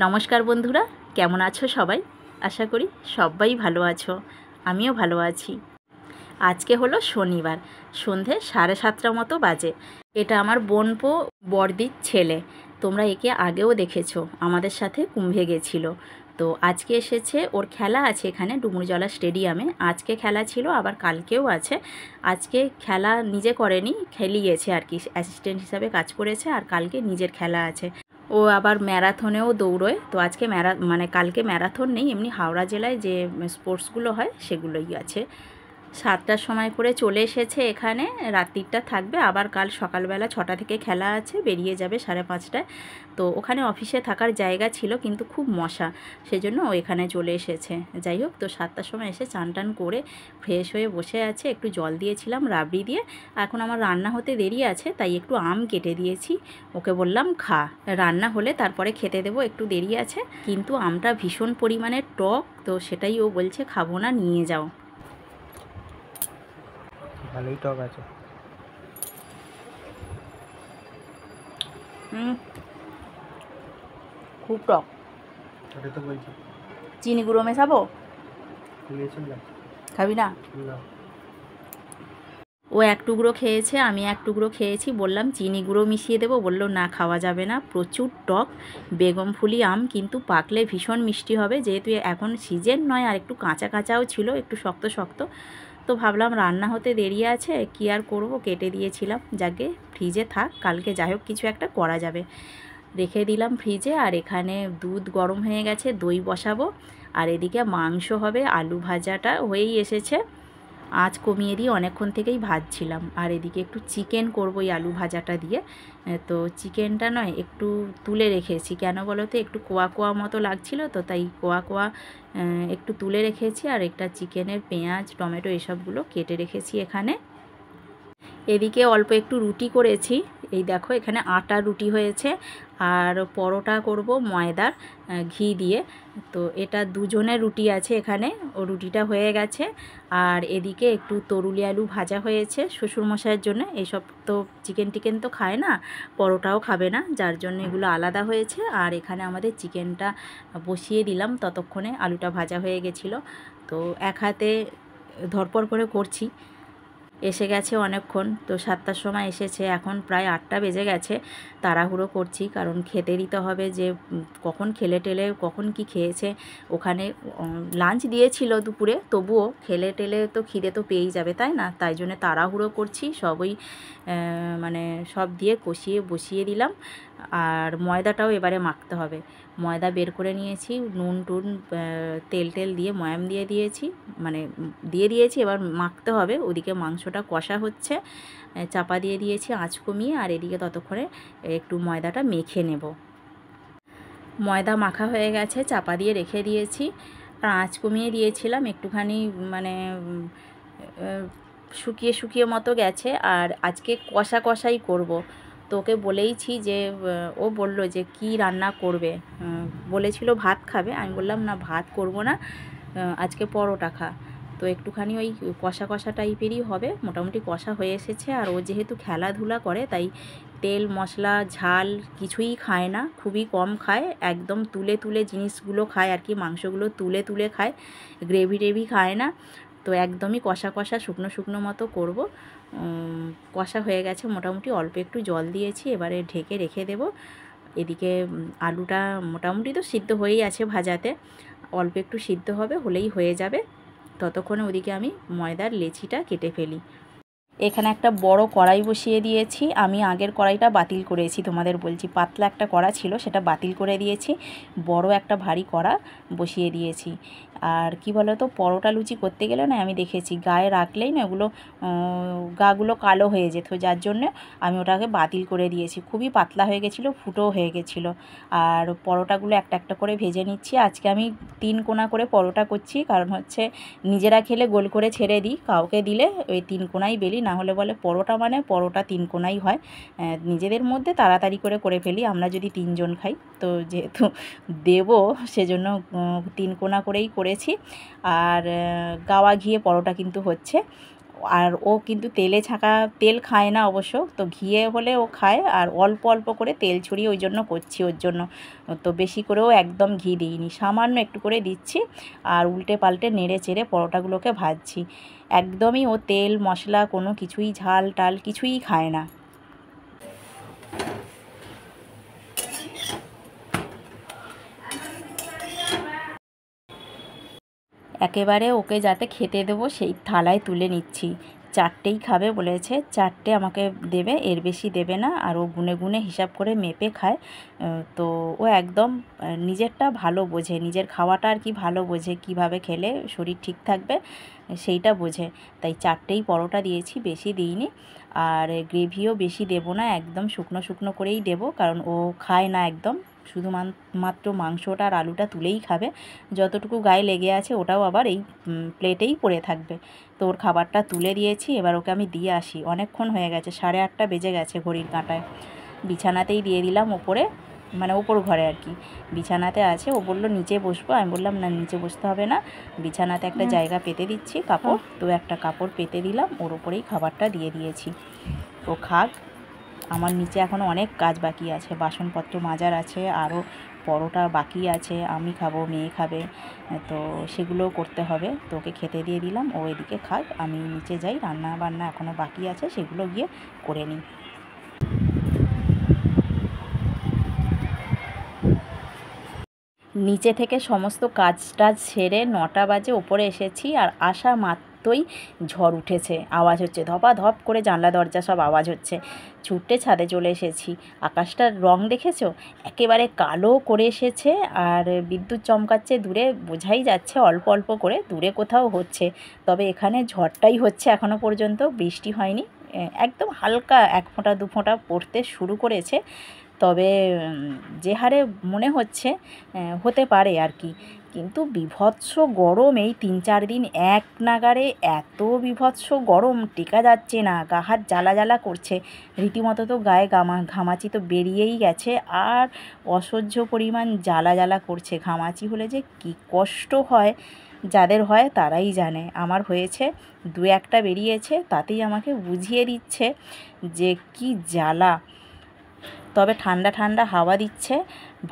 নমস্কার বন্ধুরা, কেমন আছো সবাই? আশা করি সবাই ভালো আছো, আমিও ভালো আছি। আজকে হলো শনিবার, সন্ধে 7:30 মতো বাজে। এটা আমার বোনপো বড়দির ছেলে। তোমরা একে আগেও দেখেছো, আমাদের সাথে কুম্ভে গেছিল। তো আজকে এসেছে, ওর খেলা আছে এখানে ডুমুরজলা স্টেডিয়ামে। আজকে খেলা ছিল, আবার কালকেও আছে। আজকে খেলা নিজে করেনি, খেলিয়েছে আর কি, অ্যাসিস্ট্যান্ট হিসাবে কাজ করেছে, আর কালকে নিজের খেলা আছে। ও আবার ম্যারাথনেও দৌড়োয়। তো আজকে কালকে ম্যারাথন নেই, এমনি হাওড়া জেলায় যে স্পোর্টসগুলো হয় সেগুলোই আছে। 7টার সময় করে চলে এসেছে এখানে, রাত্রিটা থাকবে, আবার কাল সকালবেলা 6টা থেকে খেলা আছে, বেরিয়ে যাবে 5:30টায়। তো ওখানে অফিসে থাকার জায়গা ছিল, কিন্তু খুব মশা, সেজন্য ও এখানে চলে এসেছে। যাই হোক, তো 7টার সময় এসে চান টান করে ফ্রেশ হয়ে বসে আছে। একটু জল দিয়েছিলাম রাবড়ি দিয়ে। এখন আমার রান্না হতে দেরি আছে, তাই একটু আম কেটে দিয়েছি। ওকে বললাম খা, রান্না হলে তারপরে খেতে দেবো, একটু দেরি আছে। কিন্তু আমটা ভীষণ পরিমাণে টক, তো সেটাই ও বলছে খাবো না, নিয়ে যাও। ভালোই টক আছে। খুব টক। ওটা তো বলছি চিনি গুঁড়ো মেশাবো? দিয়েছিলাম খাবি না? না। ও এক টুকরো খেয়েছে, আমি এক টুকরো খেয়েছি। বললাম চিনি গুঁড়ো মিশিয়ে দেবো, বললো না, খাওয়া যাবে না, প্রচুর টক। বেগমফুলি আম কিন্তু পাকলে ভীষণ মিষ্টি হবে, যেহেতু এখন সিজন নয়, আর একটু কাঁচা কাঁচাও ছিল, একটু শক্ত শক্ত। তো ভাবলাম রান্না হতে দেরি আছে, কি আর করব, কেটে দিয়েছিলাম। যাকে ফ্রিজে থাক, কালকে যাই হোক কিছু একটা করা যাবে। রেখে দিলাম ফ্রিজে। আর এখানে দুধ গরম হয়ে গেছে, দই বসাবো। আর এদিকে মাংস হবে, আলু ভাজাটা হয়েই এসেছে, আঁচ কমিয়ে দিয়ে অনেকক্ষণ থেকেই ভাজছিলাম। আর এদিকে একটু চিকেন করবো এই আলু ভাজাটা দিয়ে। তো চিকেনটা নয়, একটু তুলে রেখেছি, কেন বলো তো, একটু কোয়া কোয়া মতো লাগছিল, তো তাই কোয়া কোয়া একটু তুলে রেখেছি। আর একটা চিকেনের পেঁয়াজ টমেটো এসবগুলো কেটে রেখেছি এখানে। এদিকে অল্প একটু রুটি করেছি, এই দেখো এখানে আটার রুটি হয়েছে। আর পরোটা করব ময়দার, ঘি দিয়ে। তো এটা দুজনের রুটি আছে এখানে, ও রুটিটা হয়ে গেছে। আর এদিকে একটু তরুলি আলু ভাজা হয়েছে শ্বশুরমশাইয়ের জন্য। এইসব তো চিকেন টিকেন তো খায় না, পরোটাও খাবে না, যার জন্য এগুলো আলাদা হয়েছে। আর এখানে আমাদের চিকেনটা বসিয়ে দিলাম, ততক্ষণে আলুটা ভাজা হয়ে গেছিলো। তো এক হাতে ধরপড় করে করছি। এসে গেছে অনেকক্ষণ, তো 7টার সময় এসেছে, এখন প্রায় 8টা বেজে গেছে। তাড়াহুড়ো করছি, কারণ খেতে দিতে হবে, যে কখন খেলে টেলে কখন কি খেয়েছে। ওখানে লাঞ্চ দিয়েছিল দুপুরে, তবুও খেলে টেলে তো খিদে তো পেয়েই যাবে, তাই না? তাই জন্য তাড়াহুড়ো করছি, সবই সব দিয়ে কষিয়ে বসিয়ে দিলাম। আর ময়দাটাও এবারে মাখতে হবে। ময়দা বের করে নিয়েছি, নুন টুন তেল টেল দিয়ে ময়াম দিয়ে দিয়েছি, দিয়েছি। এবার মাখতে হবে। ওদিকে মাংসটা কষা হচ্ছে, চাপা দিয়ে দিয়েছি আঁচ কমিয়ে। আর এদিকে ততক্ষণে একটু ময়দাটা মেখে নেব। ময়দা মাখা হয়ে গেছে, চাপা দিয়ে রেখে দিয়েছি। আর আঁচ কমিয়ে দিয়েছিলাম একটুখানি, মানে শুকিয়ে শুকিয়ে মতো গেছে। আর আজকে কষা কষাই করব। তো ওকে বলেইছি যে, ও বলল যে কি রান্না করবে, বলেছিল ভাত খাবে। আমি বললাম না, ভাত করব না, আজকে পরোটা খা। তো একটুখানি ওই কষা কষা টাইপেরই হবে, মোটামুটি কষা হয়ে এসেছে। আর ও যেহেতু খেলাধুলা করে, তাই তেল মশলা ঝাল কিছুই খায় না, খুবই কম খায়, একদম তুলে তুলে জিনিসগুলো খায় আর কি, মাংসগুলো তুলে তুলে খায়, গ্রেভি টেভি খায় না। তো একদমই কষা কষা শুকনো শুকনো মতো করব। কষা হয়ে গেছে মোটামুটি, অল্প একটু জল দিয়েছি, এবারে ঢেকে রেখে দেব। এদিকে আলুটা মোটামুটি তো সিদ্ধ হয়েই আছে ভাজাতে, অল্প একটু সিদ্ধ হবে, হলেই হয়ে যাবে। ততক্ষণে ওদিকে আমি ময়দার লেচিটা কেটে ফেলি। এখানে একটা বড় কড়াই বসিয়ে দিয়েছি। আমি আগের কড়াইটা বাতিল করেছি, তোমাদের বলছি, পাতলা একটা কড়া ছিল, সেটা বাতিল করে দিয়েছি। বড় একটা ভারী কড়া বসিয়ে দিয়েছি। আর কি বলো তো, পরোটা লুচি করতে গেলে না, আমি দেখেছি গায়ে রাখলেই না ওগুলো গাগুলো কালো হয়ে যেত, যার জন্য আমি ওটাকে বাতিল করে দিয়েছি। খুবই পাতলা হয়ে গেছিলো, ফুটোও হয়ে গেছিলো। আর পরোটাগুলো একটা একটা করে ভেজে নিচ্ছি। আজকে আমি 3 কোনা করে পরোটা করছি, কারণ হচ্ছে নিজেরা খেলে গোল করে ছেড়ে দিই, কাউকে দিলে ওই 3 কোনাই বেলি, না হলে বলে পরোটা মানে পরোটা 3 কোনাই হয়। নিজেদের মধ্যে তাড়াতাড়ি করে ফেলি, আমরা যদি 3 জন খাই। তো যেহেতু দেবো, সেজন্য 3 কোনা করেই করেছি। আর গাওয়া ঘিয়ে পরোটা কিন্তু হচ্ছে, আর ও কিন্তু তেলে ছাঁকা তেল খায় না অবশ্য, তো ঘিয়ে হলে ও খায়, আর অল্প অল্প করে তেল ছড়িয়ে ওই জন্য করছি ওর জন্য। তো বেশি করেও একদম ঘি দিইনি, সামান্য একটু করে দিচ্ছি আর উল্টে পাল্টে নেড়ে চেড়ে পরোটাগুলোকে ভাজছি। একদমই ও তেল মশলা কোনো কিছুই ঝাল টাল কিছুই খায় না। একেবারে ওকে যাতে খেতে দেবো সেই থালায় তুলে নিচ্ছি। 4টেই খাবে বলেছে, 4টে আমাকে দেবে, এর বেশি দেবে না। আর ও গুনে গুনে হিসাব করে মেপে খায়। তো ও একদম নিজেরটা ভালো বোঝে, নিজের খাওয়াটা আর কি ভালো বোঝে, কিভাবে খেলে শরীর ঠিক থাকবে সেইটা বোঝে। তাই 4টেই পরোটা দিয়েছি, বেশি দিইনি। আর গ্রেভিও বেশি দেবো না, একদম শুকনো শুকনো করেই দেবো, কারণ ও খায় না একদম, শুধু মাত্র মাংসটা আর আলুটা তুলেই খাবে। যতটুকু গায়ে লেগে আছে ওটাও আবার এই প্লেটেই পড়ে থাকবে। তো ওর খাবারটা তুলে দিয়েছি, এবার ওকে আমি দিয়ে আসি। অনেকক্ষণ হয়ে গেছে, 8:30 বেজে গেছে ঘড়ির কাঁটায়। বিছানাতেই দিয়ে দিলাম ওপরে, মানে ওপর ঘরে আর কি, বিছানাতে আছে। ও বললো নিচে বসবো, আমি বললাম না নিচে বসতে হবে না, বিছানাতে একটা জায়গা পেতে দিচ্ছি কাপড়। তো একটা কাপড় পেতে দিলাম, ওর ওপরেই খাবারটা দিয়ে দিয়েছি। ও খাক। আমার নিচে এখনও অনেক কাজ বাকি আছে, বাসনপত্র মাজার আছে, আরও পরোটা বাকি আছে, আমি খাবো, মেয়ে খাবে, তো সেগুলোও করতে হবে। তো ওকে খেতে দিয়ে দিলাম, ও এদিকে খাক, আমি নিচে যাই, রান্না বান্না এখনও বাকি আছে, সেগুলো গিয়ে করে নিই। নিচে থেকে সমস্ত কাজ টাজ সেরে 9টা বাজে ওপরে এসেছি, আর আসা মাত্রই ঝড় উঠেছে, আওয়াজ হচ্ছে, ধপা ধপ করে জানলা দরজা সব আওয়াজ হচ্ছে। ছুটে ছাদে চলে এসেছি। আকাশটার রং দেখেছো, একেবারে কালো করে এসেছে, আর বিদ্যুৎ চমকাচ্ছে দূরে, বোঝাই যাচ্ছে অল্প অল্প করে দূরে কোথাও হচ্ছে। তবে এখানে ঝড়টাই হচ্ছে, এখনও পর্যন্ত বৃষ্টি হয়নি, একদম হালকা 1 ফোঁটা 2 ফোঁটা পড়তে শুরু করেছে। তবে যে হারে মনে হচ্ছে হতে পারে আর কি। কিন্তু বীভৎস গরম, এই 3-4 দিন এক নাগাড়ে এত বীভৎস গরম, টেকা যাচ্ছে না, গা হাত জ্বালা জ্বালা করছে রীতিমতো। তো গায়ে ঘামাচি তো বেরিয়েই গেছে, আর অসহ্য পরিমাণ জ্বালা জ্বালা করছে। ঘামাচি হলে যে কী কষ্ট হয়, যাদের হয় তারাই জানে। আমার হয়েছে, 2-1টা বেরিয়েছে, তাতেই আমাকে বুঝিয়ে দিচ্ছে যে কি জ্বালা। তবে ঠান্ডা ঠান্ডা হাওয়া দিচ্ছে,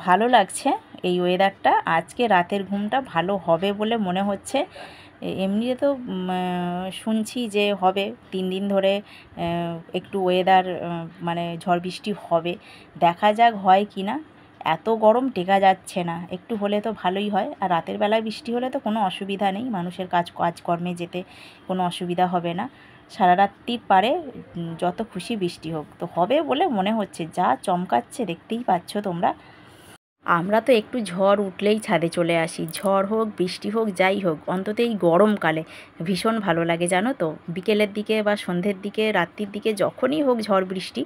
ভালো লাগছে এই ওয়েদারটা। আজকে রাতের ঘুমটা ভালো হবে বলে মনে হচ্ছে। এমনিতে তো শুনছি যে হবে 3 দিন ধরে একটু ওয়েদার মানে ঝড় বৃষ্টি হবে, দেখা যাক হয় কি না। এত গরম টেকা যাচ্ছে না, একটু হলে তো ভালোই হয়। আর রাতের বেলায় বৃষ্টি হলে তো কোনো অসুবিধা নেই, মানুষের কাজকর্মে যেতে কোনো অসুবিধা হবে না। সারা রাত্রি পারে যত খুশি বৃষ্টি হোক, তো হবে বলে মনে হচ্ছে, যা চমকাচ্ছে দেখতেই পাচ্ছ তোমরা। আমরা তো একটু ঝড় উঠলেই ছাদে চলে আসি, ঝড় হোক বৃষ্টি হোক যাই হোক, অন্তত এই গরমকালে ভীষণ ভালো লাগে জানো তো। বিকেলের দিকে বা সন্ধ্যের দিকে, রাত্রির দিকে, যখনই হোক ঝড় বৃষ্টি,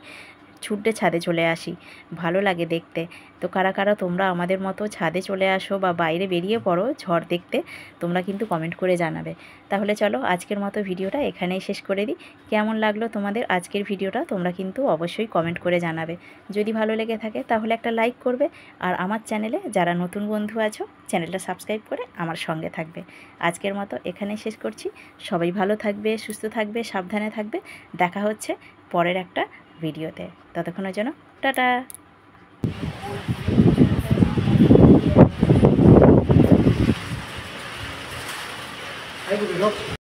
ছুটে ছাদে চলে আসি, ভালো লাগে দেখতে। তো কারা কারা তোমরা আমাদের মতো ছাদে চলে আসো বা বাইরে বেরিয়ে পড়ো ঝড় দেখতে, তোমরা কিন্তু কমেন্ট করে জানাবে। তাহলে চলো আজকের মতো ভিডিওটা এখানেই শেষ করে দিই। কেমন লাগলো তোমাদের আজকের ভিডিওটা তোমরা কিন্তু অবশ্যই কমেন্ট করে জানাবে। যদি ভালো লেগে থাকে তাহলে একটা লাইক করবে, আর আমার চ্যানেলে যারা নতুন বন্ধু আছো চ্যানেলটা সাবস্ক্রাইব করে আমার সঙ্গে থাকবে। আজকের মতো এখানেই শেষ করছি। সবাই ভালো থাকবে, সুস্থ থাকবে, সাবধানে থাকবে। দেখা হচ্ছে পরের একটা ভিডিওতে। ততক্ষণের জন্য টাটা।